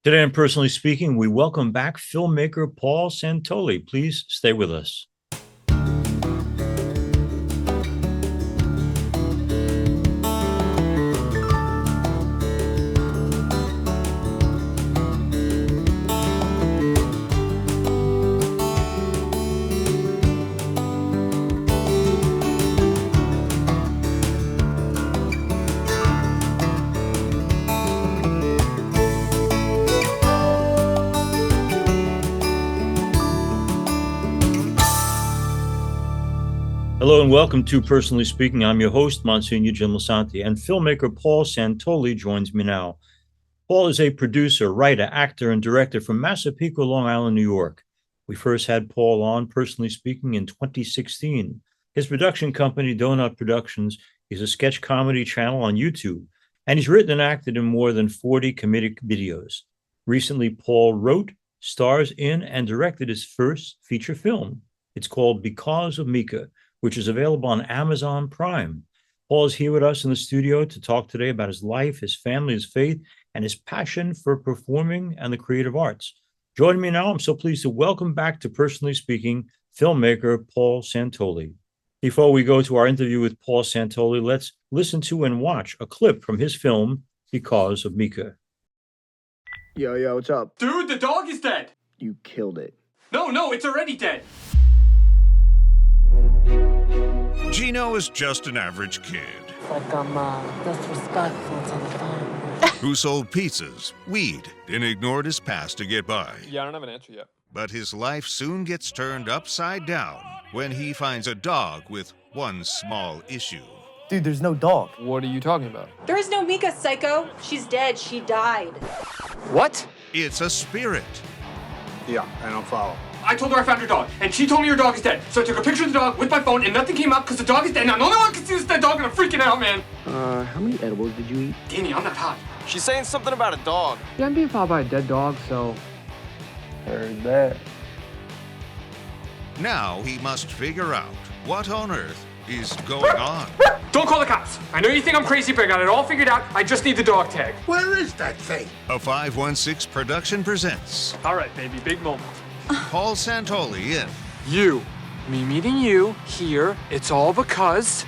Today on Personally Speaking, we welcome back filmmaker Paul Santoli. Please stay with us. Hello and welcome to Personally Speaking. I'm your host, Monsignor Jim Lasanti, and filmmaker Paul Santoli joins me now. Paul is a producer, writer, actor, and director from Massapequa, Long Island, New York. We first had Paul on, Personally Speaking, in 2016. His production company, Donut Productions, is a sketch comedy channel on YouTube, and he's written and acted in more than 40 comedic videos. Recently, Paul wrote, stars in, and directed his first feature film. It's called Because of Mika, which is available on Amazon Prime. Paul is here with us in the studio to talk today about his life, his family, his faith, and his passion for performing and the creative arts. Joining me now, I'm so pleased to welcome back to Personally Speaking, filmmaker Paul Santoli. Before we go to our interview with Paul Santoli, let's listen to and watch a clip from his film, Because of Mika. Yo, what's up? Dude, the dog is dead. You killed it. No, it's already dead. Gino is just an average kid. Like I'm disrespectful to the family. Who sold pizzas, weed, and ignored his past to get by. Yeah, I don't have an answer yet. But his life soon gets turned upside down when he finds a dog with one small issue. Dude, there's no dog. What are you talking about? There is no Mika, psycho. She's dead. She died. What? It's a spirit. Yeah, I don't follow. I told her I found your dog, and she told me your dog is dead. So I took a picture of the dog with my phone, and nothing came up because the dog is dead. Now, the only one can see this dead dog, and I'm freaking out, man. How many edibles did you eat? Danny, I'm not hot. She's saying something about a dog. Yeah, I'm being followed by a dead dog, so. Heard that. Now he must figure out what on earth is going on. Don't call the cops. I know you think I'm crazy, but I got it all figured out. I just need the dog tag. Where is that thing? A 516 production presents All right, baby, big moment. Paul Santoli in You. Me meeting you here. It's all because...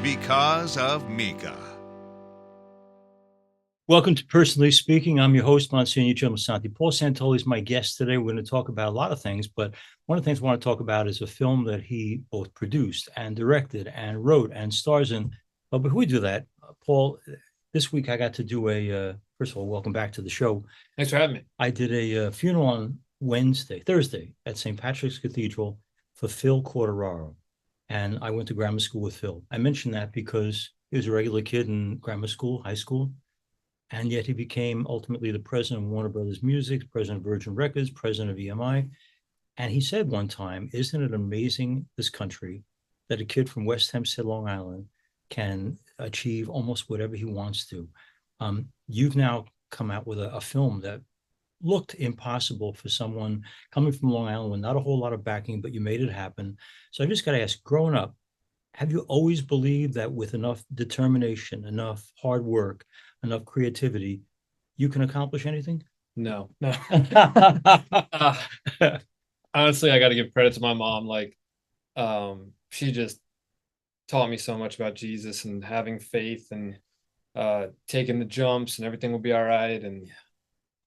Because of Mika. Welcome to Personally Speaking. I'm your host, Monsignor Jim Lasanti. Paul Santoli is my guest today. We're going to talk about a lot of things, but one of the things I want to talk about is a film that he both produced and directed and wrote and stars in. But before we do that, Paul, this week I got to do first of all, welcome back to the show. Thanks for having me. I did a funeral on Thursday at St. Patrick's Cathedral for Phil Corderaro. And I went to grammar school with Phil. I mentioned that because he was a regular kid in grammar school, high school. And yet he became ultimately the president of Warner Brothers Music, president of Virgin Records, president of EMI. And he said one time, isn't it amazing, this country, that a kid from West Hempstead, Long Island, can achieve almost whatever he wants to. You've now come out with a film that looked impossible for someone coming from Long Island with not a whole lot of backing, but you made it happen. So I just got to ask, growing up, have you always believed that with enough determination, enough hard work, enough creativity, you can accomplish anything? No. Honestly, I got to give credit to my mom. She just taught me so much about Jesus and having faith and taking the jumps and everything will be all right and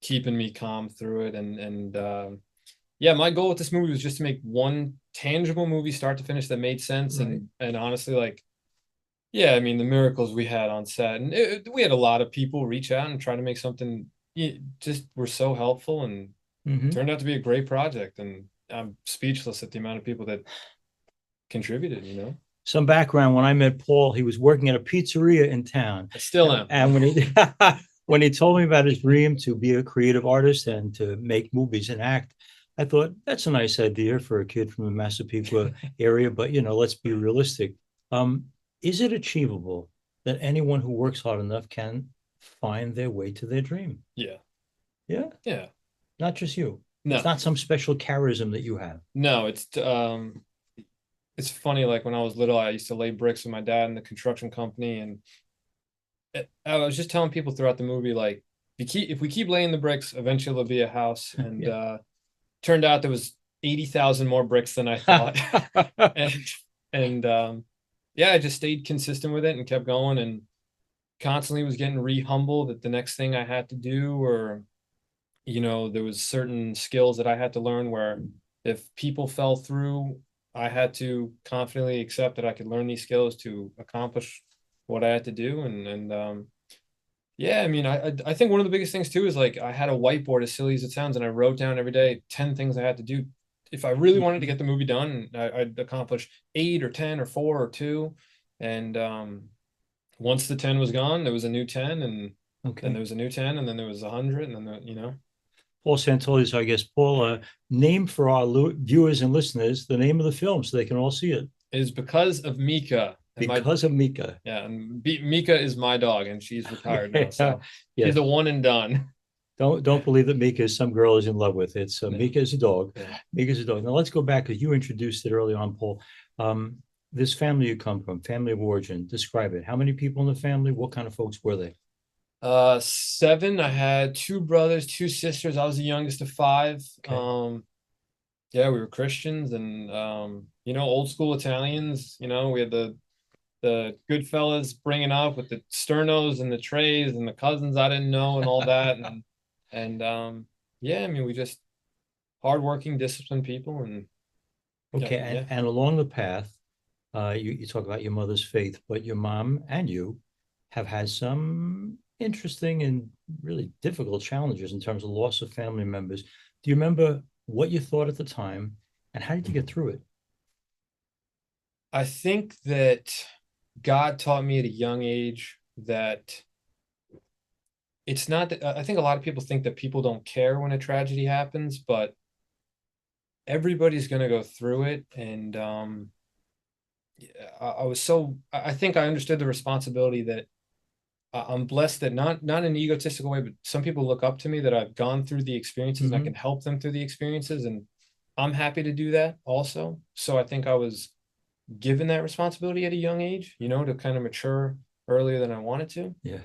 keeping me calm through it. Yeah, my goal with this movie was just to make one tangible movie, start to finish, that made sense. Right. And honestly, yeah, I mean, the miracles we had on set, and we had a lot of people reach out and try to make something, just were so helpful, and turned out to be a great project. And I'm speechless at the amount of people that contributed, Some background, when I met Paul, he was working at a pizzeria in town. I still am. And when he told me about his dream to be a creative artist and to make movies and act, I thought, that's a nice idea for a kid from the Massapequa area, but, let's be realistic. Is it achievable that anyone who works hard enough can find their way to their dream? Yeah. Yeah? Yeah. Not just you. No. It's not some special charism that you have. No, it's funny. Like when I was little, I used to lay bricks with my dad in the construction company. And I was just telling people throughout the movie, if we keep laying the bricks, eventually there'll be a house. And Yeah. turned out there was 80,000 more bricks than I thought. and yeah, I just stayed consistent with it and kept going, and constantly was getting re-humbled that the next thing I had to do, or there was certain skills that I had to learn where if people fell through, I had to confidently accept that I could learn these skills to accomplish what I had to do. And yeah, I mean, I think one of the biggest things too is like I had a whiteboard, as silly as it sounds, and I wrote down every day 10 things I had to do. If I really wanted to get the movie done, I'd accomplish 8 or 10 or 4 or 2. And once the 10 was gone, there was a new 10, and then there was a new 10, and then there was 100, and then. Paul Santoli. So I guess, Paul, name for our viewers and listeners the name of the film so they can all see it. Is Because of Mika. Because of Mika. Yeah, and Mika is my dog, and she's retired now, so Yeah. she's a one and done. Don't believe that Mika is some girl is in love with. It's Mika is a dog. Yeah. Mika is a dog. Now let's go back, because you introduced it early on, Paul. This family you come from, family of origin, describe it. How many people in the family? What kind of folks were they? 7. I had 2 brothers, 2 sisters. I was the youngest of 5. Okay. Yeah, we were Christians, and old school Italians. We had the good fellas bringing up with the sternos and the trays, and the cousins I didn't know, and all that. And yeah, I mean, we just hardworking, disciplined people. And Okay. yeah. And along the path, you talk about your mother's faith, but your mom and you have had some interesting and really difficult challenges in terms of loss of family members. Do you remember what you thought at the time, and how did you get through it? I think that God taught me at a young age that it's not that I think a lot of people think that people don't care when a tragedy happens, but everybody's going to go through it. And I think I understood the responsibility that I'm blessed that not in an egotistical way, but some people look up to me that I've gone through the experiences, and I can help them through the experiences. And I'm happy to do that also. So I think I was given that responsibility at a young age, to kind of mature earlier than I wanted to. Yeah.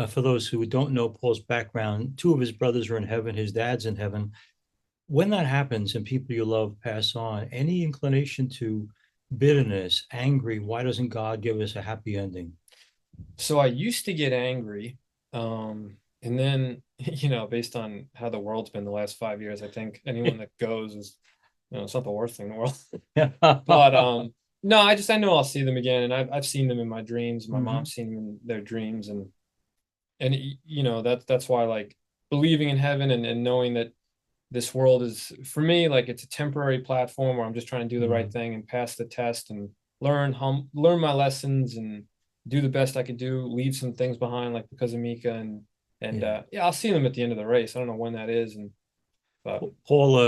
For those who don't know Paul's background, 2 of his brothers are in heaven. His dad's in heaven. When that happens and people you love pass on, any inclination to bitterness, angry, why doesn't God give us a happy ending? So I used to get angry. And then, based on how the world's been the last 5 years, I think anyone that goes is, it's not the worst thing in the world. But no, I know I'll see them again, and I've seen them in my dreams. My mom's seen them in their dreams, and that's why, like, believing in heaven and knowing that this world is, for me, like, it's a temporary platform where I'm just trying to do the right thing and pass the test and learn my lessons and do the best I could do, leave some things behind, like Because of Mika, and yeah, I'll see them at the end of the race. I don't know when that is. But Paul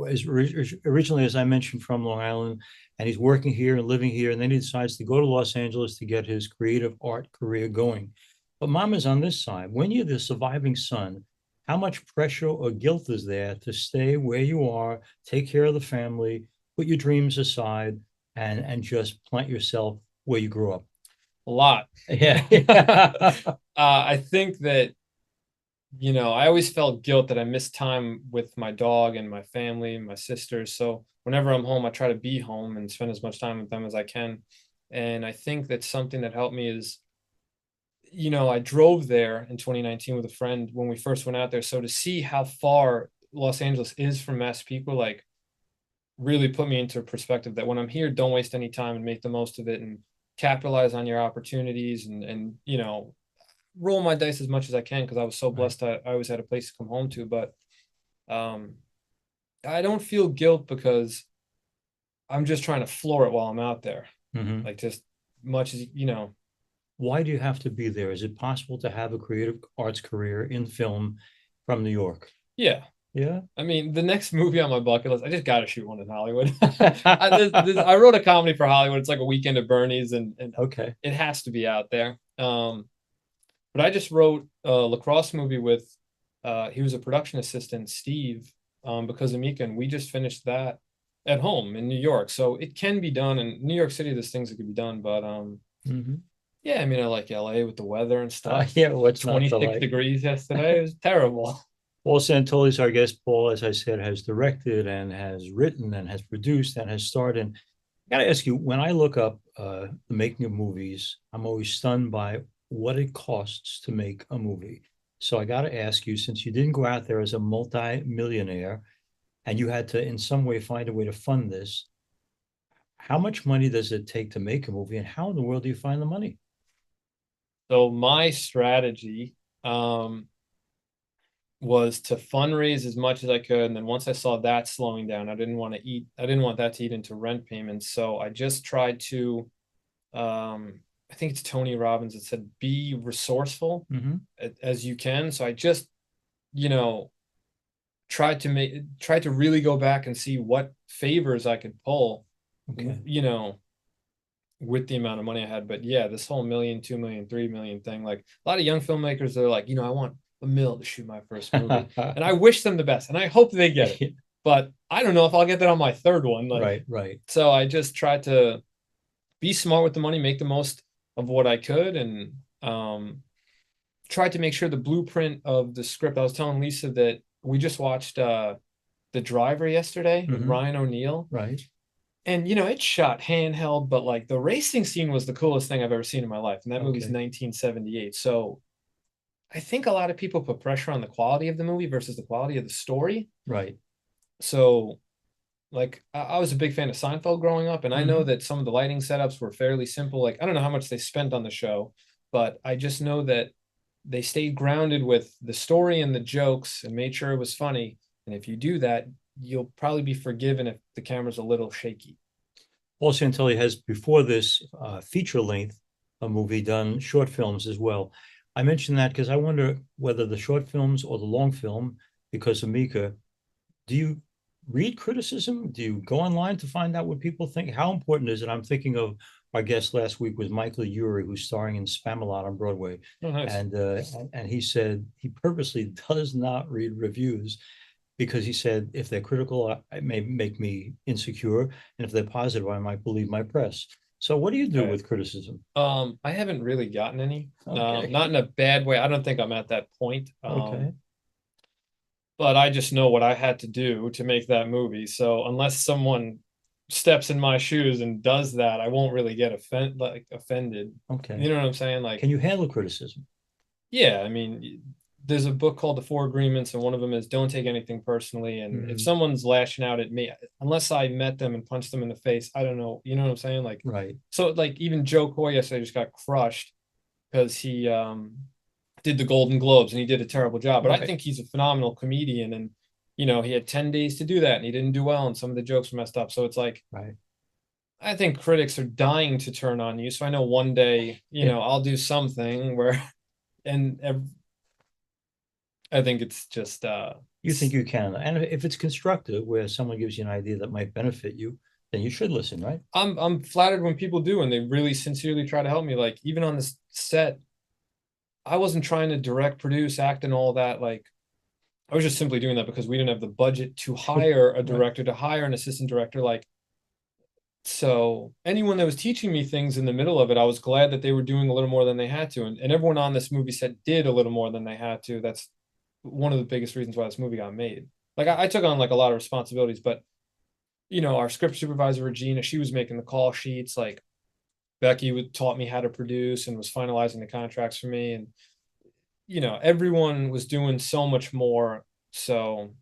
is originally, as I mentioned, from Long Island, and he's working here and living here, and then he decides to go to Los Angeles to get his creative art career going. But Mom is on this side. When you're the surviving son, how much pressure or guilt is there to stay where you are, take care of the family, put your dreams aside, and just plant yourself where you grew up? a lot. Yeah. I think that, I always felt guilt that I missed time with my dog and my family and my sisters. So whenever I'm home, I try to be home and spend as much time with them as I can. And I think that something that helped me is, I drove there in 2019 with a friend when we first went out there. So to see how far Los Angeles is from Massapequa, like, really put me into perspective that when I'm here, don't waste any time and make the most of it and capitalize on your opportunities and roll my dice as much as I can, because I was so blessed. I always had a place to come home to. But I don't feel guilt because I'm just trying to floor it while I'm out there. Like, just much as Why do you have to be there? Is it possible to have a creative arts career in film from New York? Yeah. Yeah. I mean, the next movie on my bucket list, I just got to shoot one in Hollywood. I wrote a comedy for Hollywood. It's like A Weekend at Bernie's, and Okay. it has to be out there. But I just wrote a lacrosse movie with, he was a production assistant, Steve, Because of Mika, and we just finished that at home in New York. So it can be done. In New York City, there's things that could be done, but Yeah, I mean, I like LA with the weather and stuff. Yeah, what's not to 26 like? degrees yesterday. It was terrible. Paul Santoli is our guest. Paul, as I said, has directed and has written and has produced and has starred in. I got to ask you, when I look up the making of movies, I'm always stunned by what it costs to make a movie. So I got to ask you, since you didn't go out there as a multi-millionaire and you had to, in some way, find a way to fund this, how much money does it take to make a movie, and how in the world do you find the money? So my strategy was to fundraise as much as I could. And then once I saw that slowing down, I didn't want that to eat into rent payments. So I just tried to, I think it's Tony Robbins that said, be resourceful as you can. So I just, you know, tried to really go back and see what favors I could pull, you know, with the amount of money I had. But yeah, this whole million, 2 million, 3 million thing, like a lot of young filmmakers, they're like, I want $1 million to shoot my first movie. And I wish them the best and I hope they get it. But I don't know if I'll get that on my third one. Like, right. So I just tried to be smart with the money, make the most of what I could, and tried to make sure the blueprint of the script. I was telling Lisa that we just watched The Driver yesterday with Ryan O'Neal. Right. And it's shot handheld, but like the racing scene was the coolest thing I've ever seen in my life. And that movie's 1978. So I think a lot of people put pressure on the quality of the movie versus the quality of the story. Right. So like I was a big fan of Seinfeld growing up, and I know that some of the lighting setups were fairly simple. Like I don't know how much they spent on the show, but I just know that they stayed grounded with the story and the jokes and made sure it was funny. And if you do that, you'll probably be forgiven if the camera's a little shaky. Paul Santoli has, before this feature length, a movie, done short films as well. I mentioned that because I wonder whether the short films or the long film, because of Mika, do you read criticism? Do you go online to find out what people think? How important is it? I'm thinking of our guest last week was Michael Urie, who's starring in Spamalot on Broadway. Oh, nice. And he said he purposely does not read reviews because he said if they're critical, it may make me insecure, and if they're positive, I might believe my press. So what do you do with criticism? I haven't really gotten any. Not in a bad way. I don't think I'm at that point. But I just know what I had to do to make that movie. So unless someone steps in my shoes and does that, I won't really get offended. Okay. You know what I'm saying? Like, can you handle criticism? Yeah, I mean, there's a book called The Four Agreements, and one of them is don't take anything personally. And if someone's lashing out at me, unless I met them and punched them in the face, I don't know. You know what I'm saying? Like, right. So like even Joe Coy yesterday just got crushed because he did the Golden Globes and he did a terrible job. But I think he's a phenomenal comedian, and he had 10 days to do that and he didn't do well, and some of the jokes were messed up. So it's like, I think critics are dying to turn on you. So I know one day, I'll do something where, and I think it's just you think you can, and if it's constructive, where someone gives you an idea that might benefit you, then you should listen, right? I'm flattered when people do, and they really sincerely try to help me. Like even on this set, I wasn't trying to direct, produce, act, and all that. Like I was just simply doing that because we didn't have the budget to hire a director, to hire an assistant director. Like, so anyone that was teaching me things in the middle of it, I was glad that they were doing a little more than they had to. And everyone on this movie set did a little more than they had to. That's one of the biggest reasons why this movie got made. Like I took on like a lot of responsibilities, but our script supervisor, Regina, she was making the call sheets. Like Becky taught me how to produce and was finalizing the contracts for me. And, everyone was doing so much more. So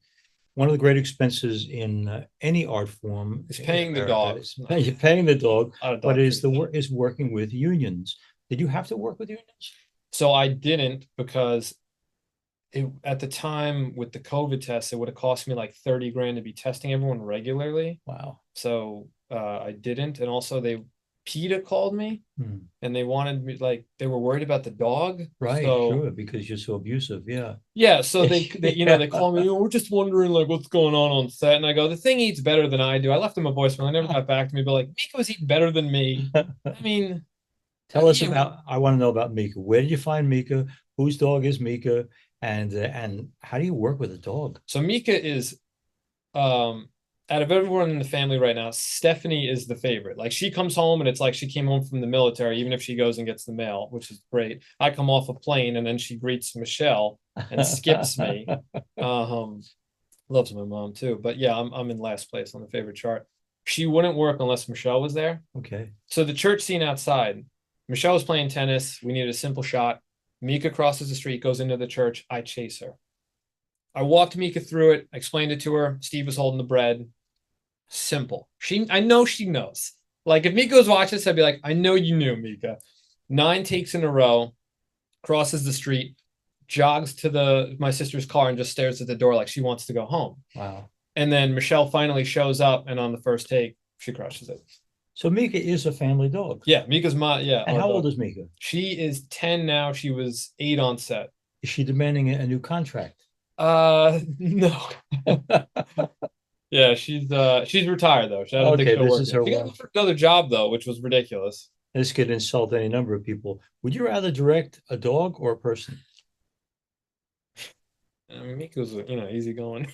one of the great expenses in any art form is paying the dogs. You're paying the dog, but is working with unions. Did you have to work with unions? So I didn't, because at the time with the COVID tests, it would have cost me like 30 grand to be testing everyone regularly. Wow. So I didn't. And also PETA called me and they wanted me, like, they were worried about the dog. Right. So, sure. Because you're so abusive. Yeah. Yeah. So they they call me, we're just wondering like what's going on set. And I go, the thing eats better than I do. I left them a voicemail. They never got back to me, but like Mika was eating better than me. I mean, tell us I want to know about Mika. Where did you find Mika? Whose dog is Mika? And how do you work with a dog? So Mika is out of everyone in the family right now, Stephanie is the favorite. Like she comes home and it's like she came home from the military, even if she goes and gets the mail, which is great. I come off a plane and then she greets Michelle and skips me. Loves my mom too. But yeah, I'm in last place on the favorite chart. She wouldn't work unless Michelle was there. Okay. So the church scene outside, Michelle was playing tennis. We needed a simple shot. Mika crosses the street, goes into the church. I chase her. I walked Mika through it. I explained it to her. Steve was holding the bread. Simple. I know she knows. Like if Mika was watching this, I'd be like, I know you knew, Mika. 9 takes in a row, crosses the street, jogs to my sister's car and just stares at the door like she wants to go home. Wow. And then Michelle finally shows up, and on the first take, she crushes it. So Mika is a family dog. Yeah, Mika's yeah. And how old is Mika? She is 10 now. She was 8 on set. Is she demanding a new contract? No. Yeah, she's retired though. I don't think she'll work. She got another job though, which was ridiculous. This could insult any number of people. Would you rather direct a dog or a person? I mean, Mika's easy going.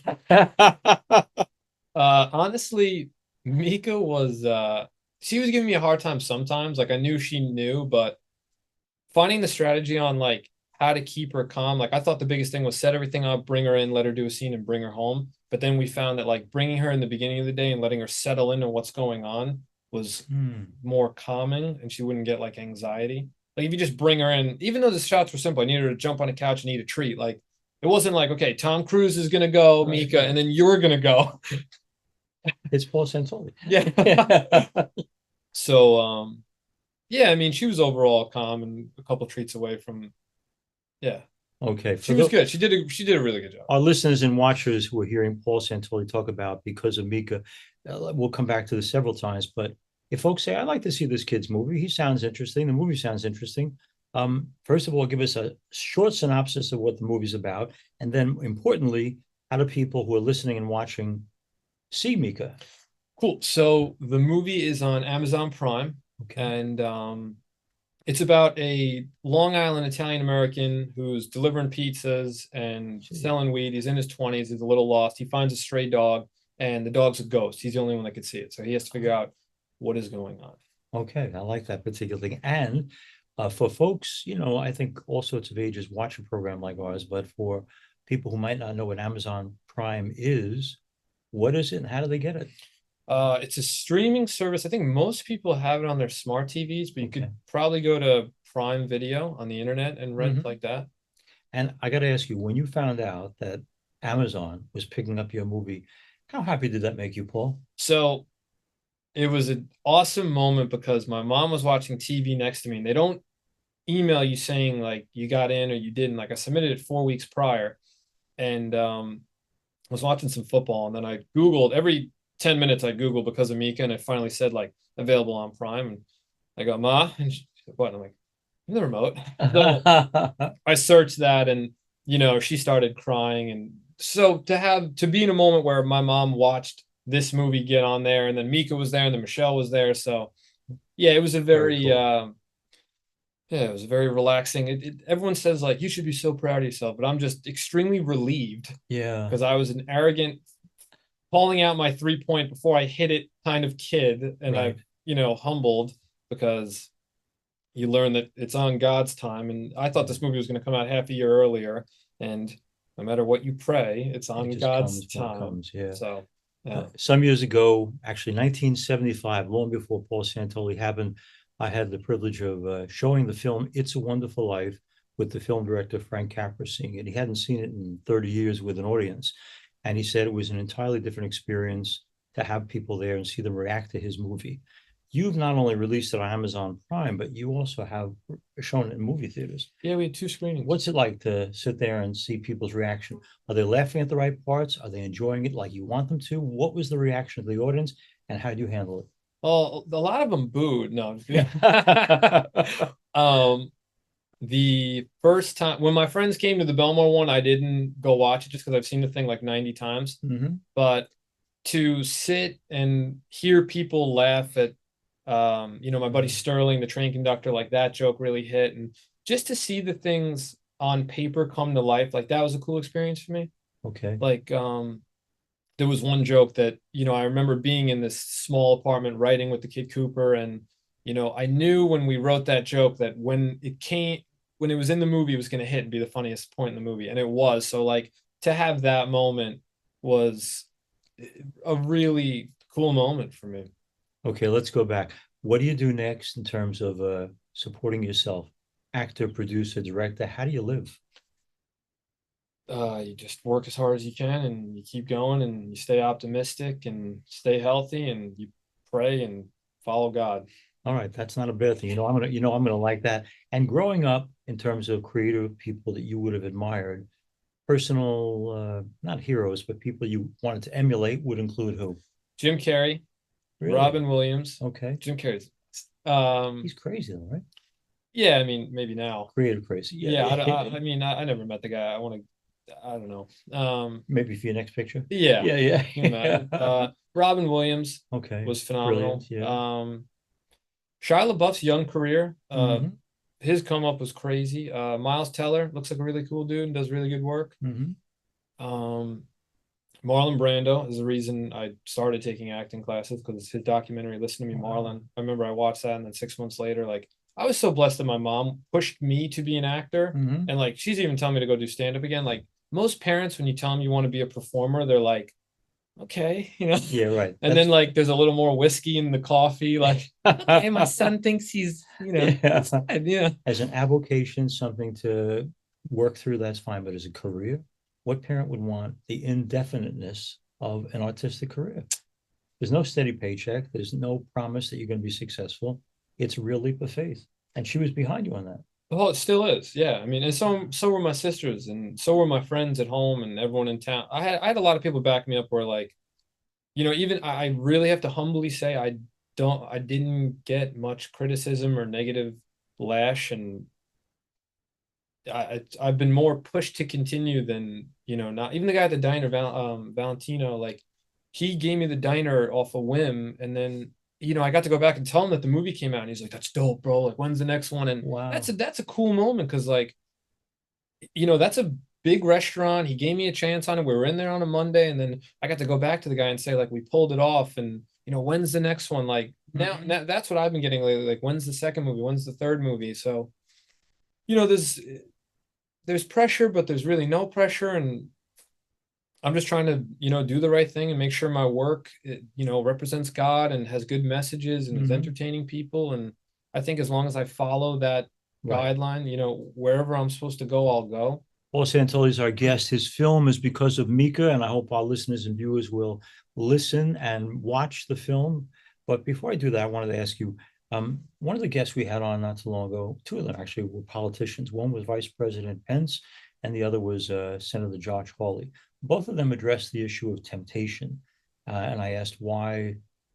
Honestly, Mika was she was giving me a hard time sometimes. Like I knew she knew, but finding the strategy on like how to keep her calm. Like I thought the biggest thing was set everything up, bring her in, let her do a scene, and bring her home. But then we found that like bringing her in the beginning of the day and letting her settle into what's going on was more calming, and she wouldn't get like anxiety. Like if you just bring her in, even though the shots were simple, I needed her to jump on a couch and eat a treat. Like it wasn't like, okay, Tom Cruise is gonna go, Mika, and then you're gonna go. It's Paul Santoli. Yeah. So yeah, I mean she was overall calm and a couple treats away from Okay. She was good. She did a really good job. Our listeners and watchers who are hearing Paul Santoli talk about Because of Mika, we'll come back to this several times, but if folks say, I'd like to see this kid's movie, he sounds interesting, the movie sounds interesting. First of all, give us a short synopsis of what the movie's about, and then importantly, how do people who are listening and watching see Mika? Cool. So the movie is on Amazon Prime, and it's about a Long Island Italian American who's delivering pizzas and selling weed. He's in his 20s. He's a little lost. He finds a stray dog, and the dog's a ghost. He's the only one that could see it. So he has to figure out what is going on. Okay, I like that particular thing. And for folks, I think all sorts of ages watch a program like ours, but for people who might not know what Amazon Prime is, what is it and how do they get it? It's a streaming service. I think most people have it on their smart TVs, but you could probably go to Prime Video on the internet and rent like that. And I got to ask you, when you found out that Amazon was picking up your movie, how happy did that make you, Paul? So it was an awesome moment because my mom was watching TV next to me, and they don't email you saying like you got in or you didn't. Like I submitted it 4 weeks prior, and was watching some football, and then I Googled every 10 minutes. I Googled Because of Mika, and it finally said like available on Prime, and I go, Ma, and she said, what? And I'm like, in the remote. So I searched that, and she started crying, and so to be in a moment where my mom watched this movie get on there, and then Mika was there, and then Michelle was there. So yeah, it was a very cool. It was very relaxing. Everyone says like you should be so proud of yourself, but I'm just extremely relieved. Yeah, because I was an arrogant, calling out my 3-point before I hit it kind of kid, and I humbled because you learn that it's on God's time. And I thought this movie was going to come out half a year earlier, and no matter what you pray, it's on God's time. So some years ago, actually 1975, long before Paul Santoli happened, I had the privilege of showing the film It's a Wonderful Life with the film director Frank Capra seeing it. He hadn't seen it in 30 years with an audience, and he said it was an entirely different experience to have people there and see them react to his movie. You've not only released it on Amazon Prime, but you also have shown it in movie theaters. Yeah, we had 2 screenings. What's it like to sit there and see people's reaction? Are they laughing at the right parts? Are they enjoying it like you want them to? What was the reaction of the audience, and how do you handle it? Well, a lot of them booed. No, the first time when my friends came to the Belmore one, I didn't go watch it just because I've seen the thing like 90 times. But to sit and hear people laugh at, my buddy Sterling, the train conductor, like that joke really hit, and just to see the things on paper come to life, like that was a cool experience for me. Okay. Like, there was one joke that, I remember being in this small apartment writing with the kid Cooper, and I knew when we wrote that joke that when it was in the movie, it was going to hit and be the funniest point in the movie, and it was. So like to have that moment was a really cool moment for me. Okay, let's go back. What do you do next in terms of supporting yourself? Actor, producer, director. How do you live? You just work as hard as you can, and you keep going, and you stay optimistic and stay healthy, and you pray and follow God. All right, that's not a bad thing. I'm gonna like that. And growing up, in terms of creative people that you would have admired, personal, not heroes, but people you wanted to emulate would include who? Jim Carrey, Really? Robin Williams. Okay. Jim Carrey's. He's crazy though, right? Yeah, I mean, maybe now. Creative crazy. Yeah, Yeah. I mean, I never met the guy. I don't know. Maybe for your next picture. Yeah, Yeah. Robin Williams Okay. was phenomenal. Brilliant. Yeah. Shia LaBeouf's young career, Mhm. his come up was crazy. Miles Teller looks like a really cool dude and does really good work. Mhm. Um, Marlon Brando is the reason I started taking acting classes, because his documentary, Listen to Me, Wow. Marlon. I remember I watched that, and then 6 months later, like I was so blessed that my mom pushed me to be an actor, Mhm. and like she's even telling me to go do stand up again. Like most parents, when you tell them you want to be a performer, they're like, okay, Yeah, right. And then like there's a little more whiskey in the coffee, like, okay, my That's son thinks he's, yeah. yeah. As an avocation, something to work through, that's fine. But as a career, what parent would want the indefiniteness of an artistic career? There's no steady paycheck. There's no promise that you're going to be successful. It's a real leap of faith. And she was behind you on that. Well, it still is. Yeah. I mean, and so were my sisters, and so were my friends at home, and everyone in town. I had a lot of people back me up where like, even I really have to humbly say I didn't get much criticism or negative lash, and I've been more pushed to continue than, not even the guy at the diner, Valentino, like he gave me the diner off a whim, and then I got to go back and tell him that the movie came out, and he's like, "That's dope, bro. Like, when's the next one?" And Wow. that's a cool moment, because like, that's a big restaurant. He gave me a chance on it. We were in there on a Monday, and then I got to go back to the guy and say like, we pulled it off, and when's the next one? Like now that's what I've been getting lately. Like, when's the second movie? When's the third movie? So there's pressure, but there's really no pressure, and I'm just trying to do the right thing and make sure my work represents God and has good messages and is Mhm. entertaining people. And I think as long as I follow that Right. guideline, wherever I'm supposed to go, I'll go. Paul Santoli is our guest. His film is Because of Mika, and I hope our listeners and viewers will listen and watch the film. But before I do that, I wanted to ask you, one of the guests we had on not too long ago, two of them actually were politicians. One was Vice President Pence, and the other was Senator Josh Hawley. Both of them addressed the issue of temptation. And I asked why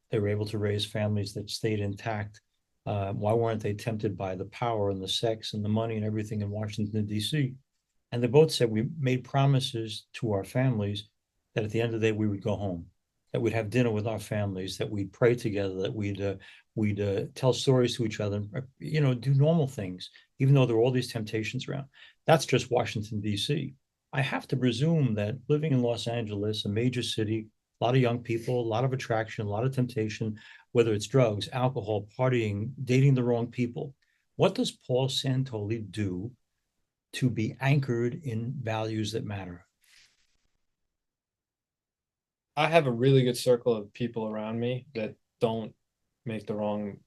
they were able to raise families that stayed intact. Why weren't they tempted by the power and the sex and the money and everything in Washington, D.C.? And they both said we made promises to our families that at the end of the day we would go home, that we'd have dinner with our families, that we'd pray together, that we'd tell stories to each other, do normal things, even though there were all these temptations around. That's just Washington, D.C. I have to presume that living in Los Angeles, a major city, a lot of young people, a lot of attraction, a lot of temptation, whether it's drugs, alcohol, partying, dating the wrong people. What does Paul Santoli do to be anchored in values that matter? I have a really good circle of people around me that don't make the wrong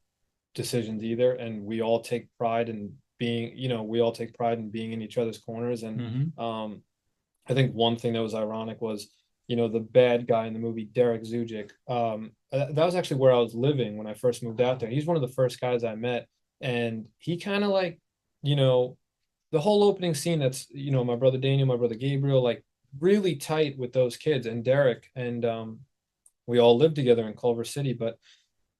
decisions either, and we all take pride in being in each other's corners. And Mhm. I think one thing that was ironic was, the bad guy in the movie, Derek Zujic. That was actually where I was living when I first moved out there. He's one of the first guys I met, and he kind of like, the whole opening scene. That's my brother Daniel, my brother Gabriel, like really tight with those kids and Derek, and we all lived together in Culver City. But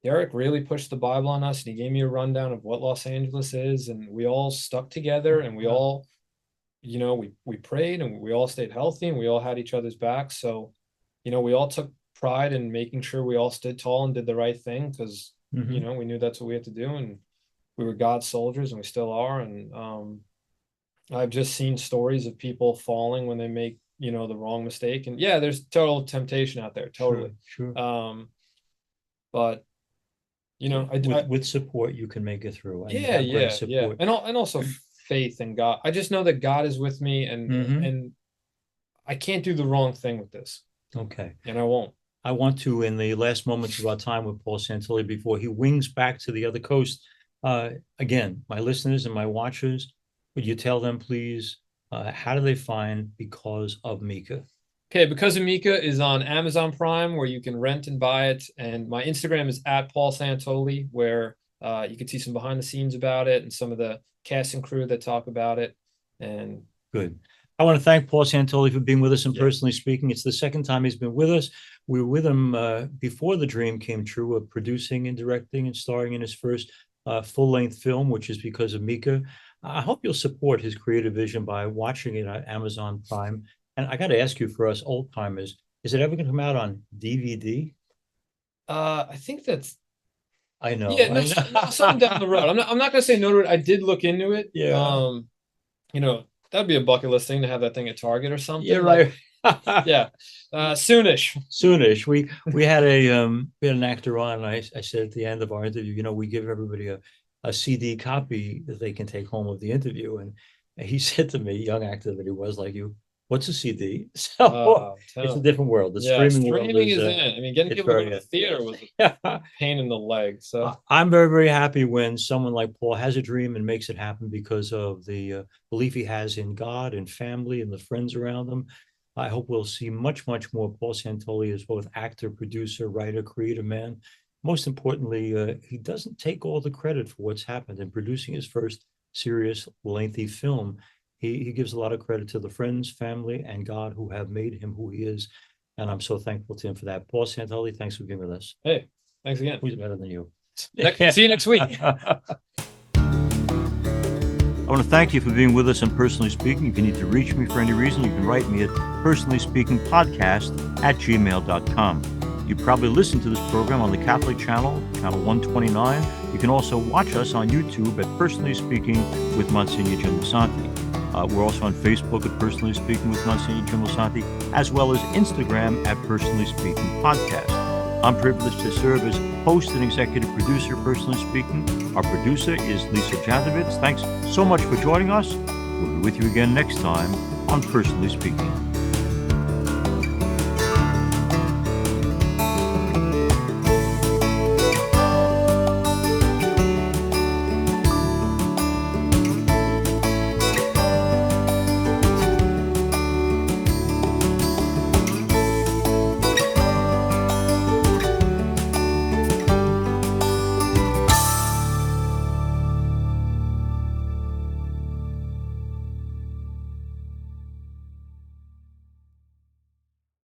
Derek really pushed the Bible on us, and he gave me a rundown of what Los Angeles is, and we all stuck together, and we all, we prayed, and we all stayed healthy, and we all had each other's backs. So, we all took pride in making sure we all stood tall and did the right thing, because Mhm. we knew that's what we had to do, and we were God's soldiers, and we still are. And I've just seen stories of people falling when they make, the wrong mistake. And yeah, there's total temptation out there, totally. Sure. But With support, you can make it through. And you yeah, have great yeah, support. and also faith in God. I just know that God is with me, and I can't do the wrong thing with this, Okay. and I won't. I want to, in the last moments of our time with Paul Santoli, before he wings back to the other coast, again, my listeners and my watchers, would you tell them, please, how do they find Because of Mika? Okay, Because of Mika is on Amazon Prime, where you can rent and buy it. And my Instagram is @PaulSantoli, where you can see some behind the scenes about it and some of the cast and crew that talk about it. And good. I want to thank Paul Santoli for being with us and Yeah. personally speaking. It's the second time he's been with us. We were with him before the dream came true of producing and directing and starring in his first full-length film, which is Because of Mika. I hope you'll support his creative vision by watching it on Amazon Prime. And I got to ask you, for us old timers, is it ever going to come out on DVD? I think that's I know. yeah, no, something down the road. I'm not gonna say no to it. I did look into it. Yeah. That'd be a bucket list thing to have that thing at Target or something. Yeah, right. Yeah. Soonish. Soonish. We had an actor on, and I said at the end of our interview, we give everybody a CD copy that they can take home of the interview. And he said to me, young actor that he was, like, what's a CD? So it's a different world. The streaming world is in. I mean, getting it's people to very go to the theater was Yeah. a pain in the leg. So I'm very, very happy when someone like Paul has a dream and makes it happen because of the belief he has in God and family and the friends around him. I hope we'll see much, much more Paul Santoli as both actor, producer, writer, creative man. Most importantly, he doesn't take all the credit for what's happened in producing his first serious, lengthy film. He gives a lot of credit to the friends, family, and God who have made him who he is. And I'm so thankful to him for that. Paul Santoli, thanks for being with us. hey, thanks again. Who's better than you? See you next week. I want to thank you for being with us and Personally Speaking. If you need to reach me for any reason, you can write me at personallyspeakingpodcast@gmail.com. You probably listen to this program on the Catholic channel, channel 129. You can also watch us on YouTube at Personally Speaking with Monsignor Jim Santi. We're also on Facebook at Personally Speaking with Monsignor Jim Santi, as well as Instagram at Personally Speaking Podcast. I'm privileged to serve as host and executive producer, Personally Speaking. Our producer is Lisa Jadovitz. Thanks so much for joining us. We'll be with you again next time on Personally Speaking.